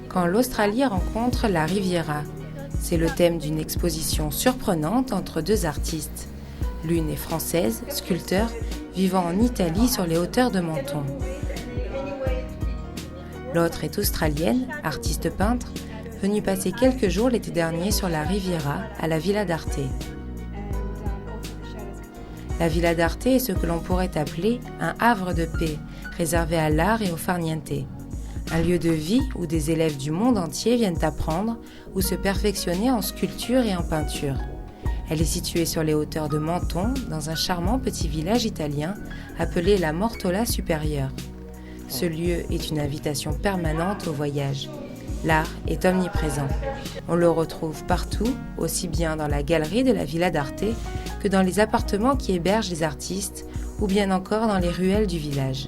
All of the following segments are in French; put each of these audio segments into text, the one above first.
Quand l'Australie rencontre la Riviera, c'est le thème d'une exposition surprenante entre deux artistes. L'une est française, sculpteur, vivant en Italie sur les hauteurs de Menton. L'autre est australienne, artiste peintre, venue passer quelques jours l'été dernier sur la Riviera, à la Villa d'Arte. La Villa d'Arte est ce que l'on pourrait appeler un havre de paix, réservé à l'art et au farniente. Un lieu de vie où des élèves du monde entier viennent apprendre ou se perfectionner en sculpture et en peinture. Elle est située sur les hauteurs de Menton, dans un charmant petit village italien appelé la Mortola Supérieure. Ce lieu est une invitation permanente au voyage. L'art est omniprésent. On le retrouve partout, aussi bien dans la galerie de la Villa d'Arte que dans les appartements qui hébergent les artistes ou bien encore dans les ruelles du village.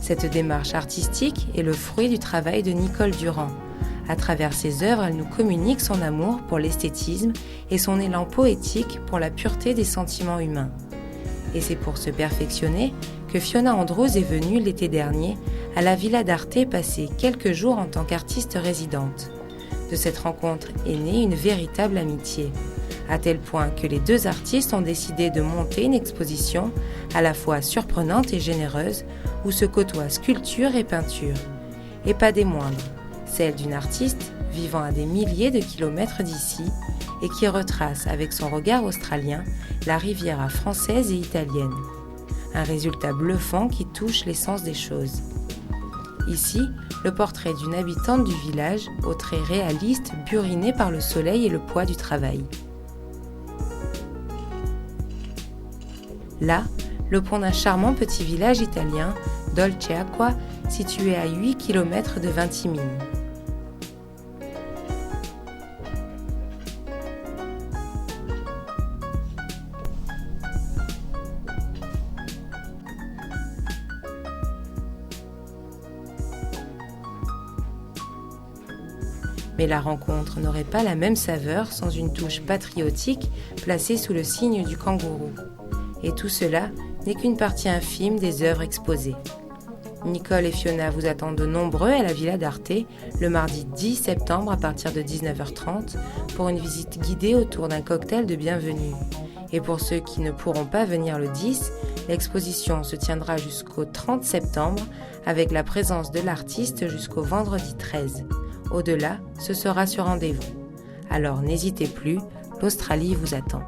Cette démarche artistique est le fruit du travail de Nicole Durand. À travers ses œuvres, elle nous communique son amour pour l'esthétisme et son élan poétique pour la pureté des sentiments humains. Et c'est pour se perfectionner que Fiona Andrews est venue l'été dernier à la Villa d'Arte passer quelques jours en tant qu'artiste résidente. De cette rencontre est née une véritable amitié, à tel point que les deux artistes ont décidé de monter une exposition à la fois surprenante et généreuse où se côtoient sculpture et peinture. Et pas des moindres, celle d'une artiste vivant à des milliers de kilomètres d'ici et qui retrace avec son regard australien la Riviera française et italienne. Un résultat bluffant qui touche l'essence des choses. Ici, le portrait d'une habitante du village aux traits réalistes burinés par le soleil et le poids du travail. Là, le pont d'un charmant petit village italien, Dolceacqua, situé à 8 km de Vintimille. Mais la rencontre n'aurait pas la même saveur sans une touche patriotique placée sous le signe du kangourou. Et tout cela n'est qu'une partie infime des œuvres exposées. Nicole et Fiona vous attendent de nombreux à la Villa d'Arte le mardi 10 septembre à partir de 19h30 pour une visite guidée autour d'un cocktail de bienvenue. Et pour ceux qui ne pourront pas venir le 10, l'exposition se tiendra jusqu'au 30 septembre avec la présence de l'artiste jusqu'au vendredi 13. Au-delà, ce sera sur rendez-vous. Alors n'hésitez plus, l'Australie vous attend.